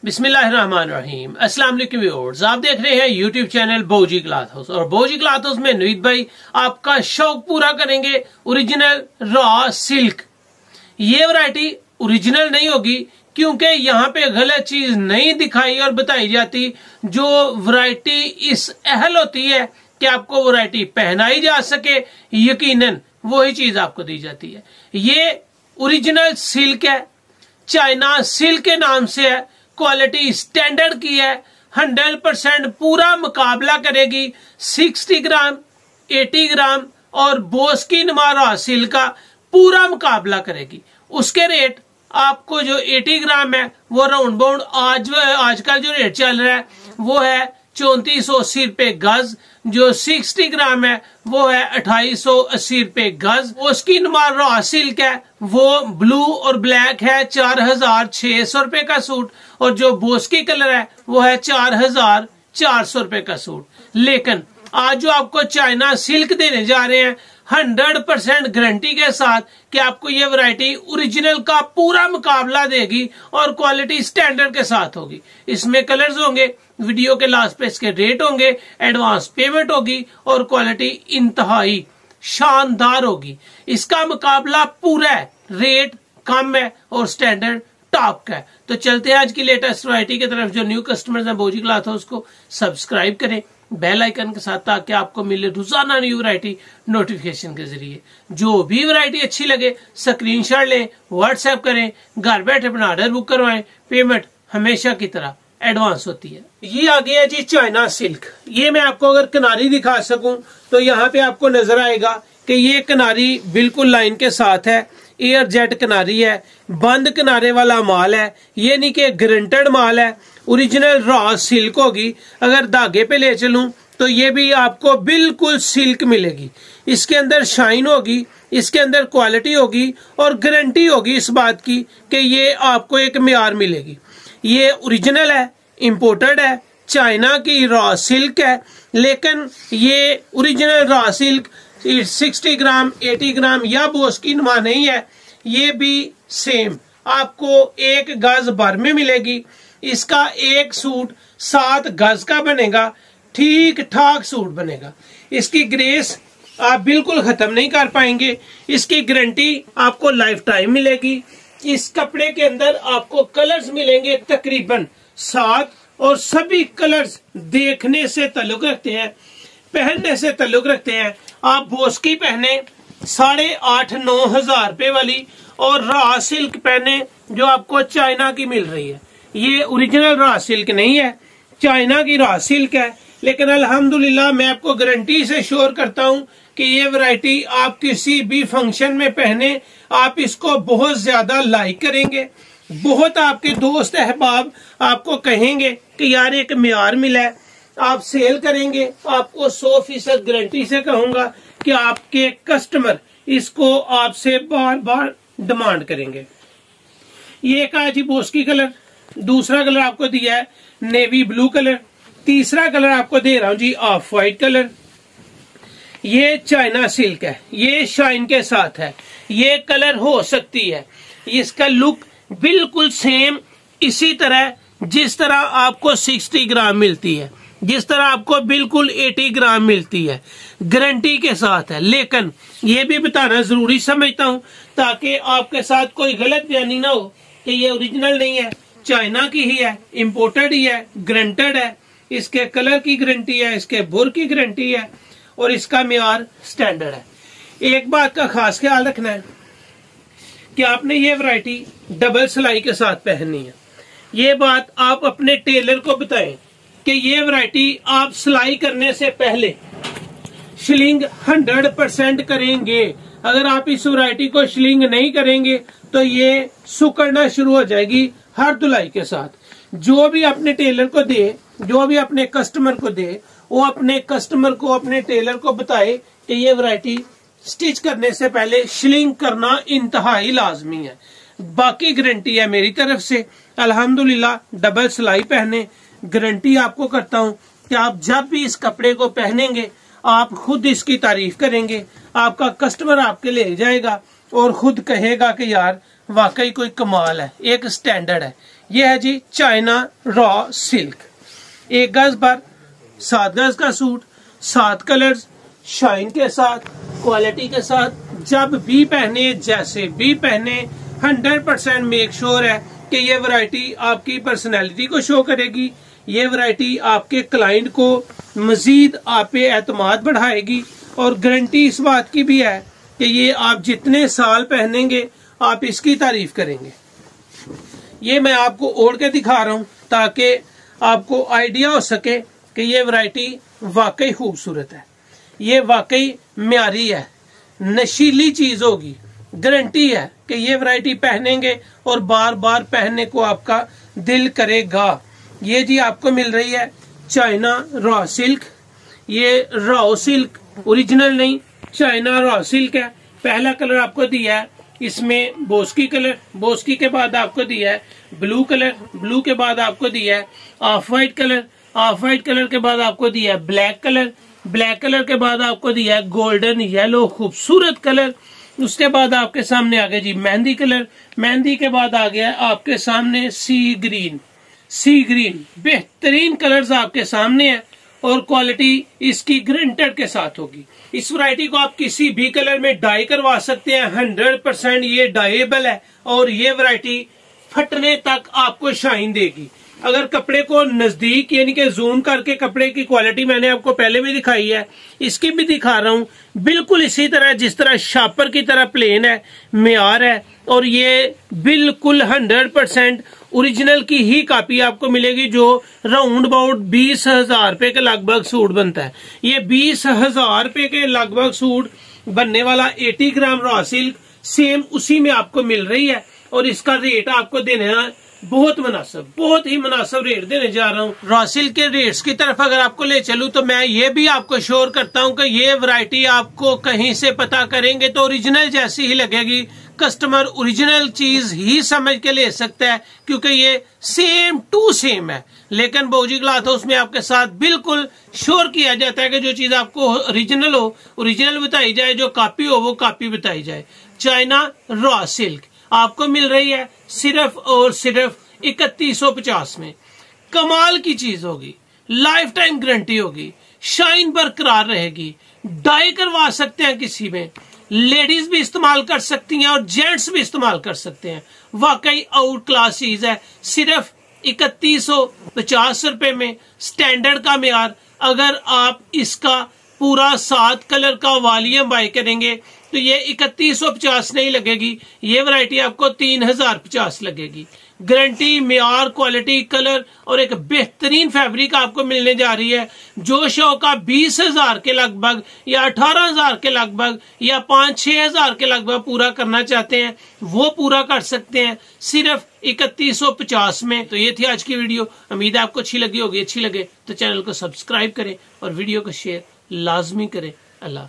बिस्मिल्लाहिर्रहमानिर्रहीम। अस्सलाम वालेकुम व्यूअर्स, आप देख रहे हैं यूट्यूब चैनल बोजी क्लॉथ हाउस और बोजी क्लॉथ हाउस में नवीद भाई आपका शौक पूरा करेंगे ओरिजिनल रॉ सिल्क। ये वैरायटी ओरिजिनल नहीं होगी क्योंकि यहाँ पे गलत चीज नहीं दिखाई और बताई जाती। जो वैरायटी इस अहल होती है कि आपको वैरायटी पहनाई जा सके, यकीनन वही चीज आपको दी जाती है। ये ओरिजिनल सिल्क है, चाइना सिल्क के नाम से है, क्वालिटी स्टैंडर्ड की है, 100% पूरा मुकाबला करेगी। 60 ग्राम 80 ग्राम और बोस की नुमा सिल्क का पूरा मुकाबला करेगी। उसके रेट आपको जो 80 ग्राम है वो राउंड बाउंड आजकल जो रेट चल रहा है वो है 3480 रुपए गज। जो 60 ग्राम है वो है 2880 रुपए गज। उसकी नुमा रॉ सिल्क है वो ब्लू और ब्लैक है 4600 रुपए का सूट, और जो बोस्की कलर है वो है 4400 रुपए का सूट। लेकिन आज जो आपको चाइना सिल्क देने जा रहे हैं 100% गारंटी के साथ कि आपको ये वैरायटी ओरिजिनल का पूरा मुकाबला देगी और क्वालिटी स्टैंडर्ड के साथ होगी। इसमें कलर्स होंगे, वीडियो के लास्ट पे इसके रेट होंगे, एडवांस पेमेंट होगी और क्वालिटी इंतहाई शानदार होगी। इसका मुकाबला पूरा है, रेट कम है और स्टैंडर्ड टॉप का है। तो चलते हैं आज की लेटेस्ट वैरायटी की तरफ। जो न्यू कस्टमर्स हैं बोजी क्लॉथ हाउस को सब्सक्राइब करें बेल आइकन के साथ, ताकि आपको मिले रोजाना न्यू वैरायटी नोटिफिकेशन के जरिए। जो भी वैरायटी अच्छी लगे स्क्रीनशॉट लें, व्हाट्सएप करें, घर बैठे अपना ऑर्डर बुक करवाएं। पेमेंट हमेशा की तरह एडवांस होती है। ये आ गया जी चाइना सिल्क। ये मैं आपको अगर किनारी दिखा सकूं तो यहाँ पे आपको नजर आएगा कि ये किनारी बिल्कुल लाइन के साथ है, एयर जेट किनारी है, बंद किनारे वाला माल है। ये नहीं कि गारंटेड माल है, ओरिजिनल रॉ सिल्क होगी। अगर धागे पे ले चलूं तो ये भी आपको बिल्कुल सिल्क मिलेगी। इसके अंदर शाइन होगी, इसके अंदर क्वालिटी होगी और गारंटी होगी इस बात की कि ये आपको एक मियार मिलेगी। ये ओरिजिनल है, इंपोर्टेड है, चाइना की रॉ सिल्क है। लेकिन ये ओरिजिनल रॉ सिल्क 60 ग्राम 80 ग्राम या बोस की नुमा नहीं है। ये भी सेम आपको 1 गज भर में मिलेगी। इसका एक सूट 7 गज का बनेगा, ठीक ठाक सूट बनेगा। इसकी ग्रेस आप बिल्कुल खत्म नहीं कर पाएंगे। इसकी गारंटी आपको लाइफ टाइम मिलेगी। इस कपड़े के अंदर आपको कलर्स मिलेंगे तकरीबन 7, और सभी कलर्स देखने से ताल्लुक रखते हैं, पहनने से ताल्लुक रखते हैं। आप बोस की पहने 8,500-9 हजार रुपए वाली, और रॉ सिल्क पहने जो आपको चाइना की मिल रही है। ये ओरिजिनल रॉ सिल्क नहीं है, चाइना की रॉ सिल्क है। लेकिन अल्हम्दुलिल्लाह मैं आपको गारंटी से श्योर करता हूं कि ये वैरायटी आप किसी भी फंक्शन में पहने, आप इसको बहुत ज्यादा लाइक करेंगे। बहुत आपके दोस्त अहबाब आपको कहेंगे कि यार एक मियार मिला है, आप सेल करेंगे। आपको 100% गारंटी से कहूंगा कि आपके कस्टमर इसको आपसे बार बार डिमांड करेंगे। ये एक आज बोस की कलर, दूसरा कलर आपको दिया है नेवी ब्लू कलर, तीसरा कलर आपको दे रहा हूं जी ऑफ व्हाइट कलर। ये चाइना सिल्क है, ये शाइन के साथ है, ये कलर हो सकती है। इसका लुक बिल्कुल सेम इसी तरह जिस तरह आपको 60 ग्राम मिलती है, जिस तरह आपको बिल्कुल 80 ग्राम मिलती है, गारंटी के साथ है। लेकिन ये भी बताना जरूरी समझता हूँ ताकि आपके साथ कोई गलत बयानी ना हो कि ये ओरिजिनल नहीं है, चाइना की ही है, इंपोर्टेड ही है, गारंटेड है। इसके कलर की गारंटी है, इसके बुर की गारंटी है और इसका मियार स्टैंडर्ड है। एक बात का खास ख्याल रखना है कि आपने ये वैरायटी डबल सिलाई के साथ पहननी है। ये बात आप अपने टेलर को बताएं कि ये वैरायटी आप सिलाई करने से पहले शिलिंग 100% करेंगे। अगर आप इस वैरायटी को शिलिंग नहीं करेंगे तो ये सुकड़ना शुरू हो जाएगी हर धुलाई के साथ। जो भी अपने टेलर को दे, जो भी अपने कस्टमर को दे, वो अपने कस्टमर को, अपने टेलर को बताए कि ये वैरायटी स्टिच करने से पहले शिलिंग करना इंतहाई लाजमी है। बाकी गारंटी है मेरी तरफ से। अल्हम्दुलिल्लाह डबल सिलाई पहने, गारंटी आपको करता हूँ कि आप जब भी इस कपड़े को पहनेंगे आप खुद इसकी तारीफ करेंगे। आपका कस्टमर आपके ले जाएगा और खुद कहेगा कि यार वाकई कोई कमाल है, एक स्टैंडर्ड है। ये है जी चाइना रॉ सिल्क। 1 गज पर 7 गज का सूट, 7 कलर्स, शाइन के साथ, क्वालिटी के साथ। जब भी पहने, जैसे भी पहने, 100% मेक श्योर है कि ये वैरायटी आपकी पर्सनैलिटी को शो करेगी। ये वैरायटी आपके क्लाइंट को मजीद आप पे एतमाद बढ़ाएगी। और गारंटी इस बात की भी है कि ये आप जितने साल पहनेंगे आप इसकी तारीफ करेंगे। ये मैं आपको ओढ़ के दिखा रहा हूं ताकि आपको आइडिया हो सके कि ये वैरायटी वाकई खूबसूरत है, ये वाकई म्यारी है, नशीली चीज होगी। गारंटी है कि ये वैरायटी पहनेंगे और बार बार पहनने को आपका दिल करेगा। ये जी आपको मिल रही है चाइना रॉ सिल्क। ये रॉ सिल्क ओरिजिनल नहीं, चाइना रॉ सिल्क है। पहला कलर आपको दिया है इसमें बोस्की कलर, बोस्की के बाद आपको दिया है ब्लू कलर, ब्लू के बाद आपको दिया है of white colour, of white colour के बाद आपको दिया है ब्लैक कलर, ब्लैक कलर के बाद आपको दिया है गोल्डन येलो खूबसूरत कलर। उसके बाद आपके सामने आ गया जी मेहंदी कलर, मेहंदी के बाद आ गया आपके सामने सी ग्रीन, सी ग्रीन। बेहतरीन कलर्स आपके सामने है और क्वालिटी इसकी ग्रांटेड के साथ होगी। इस वैरायटी को आप किसी भी कलर में डाई करवा सकते हैं, 100% ये डाइएबल है और ये वैरायटी फटने तक आपको शाइन देगी। अगर कपड़े को नजदीक यानी कि जूम करके कपड़े की क्वालिटी मैंने आपको पहले भी दिखाई है, इसकी भी दिखा रहा हूं, बिल्कुल इसी तरह जिस तरह शापर की तरह प्लेन है, म्यार है। और ये बिल्कुल 100% ओरिजिनल की ही कॉपी आपको मिलेगी जो राउंड अबाउट 20,000 रुपए के लगभग सूट बनता है। ये 20,000 रुपए के लगभग सूट बनने वाला 80 ग्राम रॉ सिल्क सेम उसी में आपको मिल रही है और इसका रेट आपको देना बहुत मुनासिब, बहुत ही मुनासिब रेट देने जा रहा हूँ। रॉ सिल्क के रेट्स की तरफ अगर आपको ले चलूँ तो मैं ये भी आपको श्योर करता हूँ कि ये वैरायटी आपको कहीं से पता करेंगे तो ओरिजिनल जैसी ही लगेगी। कस्टमर ओरिजिनल चीज ही समझ के ले सकता है क्योंकि ये सेम टू सेम है। लेकिन बौजी क्लॉथ हाउस में आपके साथ बिल्कुल श्योर किया जाता है कि जो चीज आपको ओरिजिनल हो ओरिजिनल बताई जाए, जो कॉपी हो वो कॉपी बताई जाए। चाइना रॉ सिल्क आपको मिल रही है सिर्फ और सिर्फ 3150 में। कमाल की चीज होगी, लाइफ टाइम गारंटी होगी, शाइन बरकरार रहेगी, डाई करवा सकते हैं किसी में, लेडीज भी इस्तेमाल कर सकती हैं और जेंट्स भी इस्तेमाल कर सकते हैं। वाकई आउट क्लास चीज है। सिर्फ 3150 रुपए में स्टैंडर्ड का म्यार। अगर आप इसका पूरा 7 कलर का वॉल्यूम बाय करेंगे तो ये 3150 नहीं लगेगी, ये वैरायटी आपको 3050 लगेगी। गारंटी, म्यार, क्वालिटी, कलर और एक बेहतरीन फैब्रिक आपको मिलने जा रही है। जो शो का 20,000 के लगभग या 18,000 के लगभग या 5-6 हजार के लगभग पूरा करना चाहते हैं वो पूरा कर सकते हैं सिर्फ 3150 में। तो ये थी आज की वीडियो, उम्मीद है आपको अच्छी लगी होगी। अच्छी लगे तो चैनल को सब्सक्राइब करें और वीडियो को शेयर लाजमी करें। अल्लाह।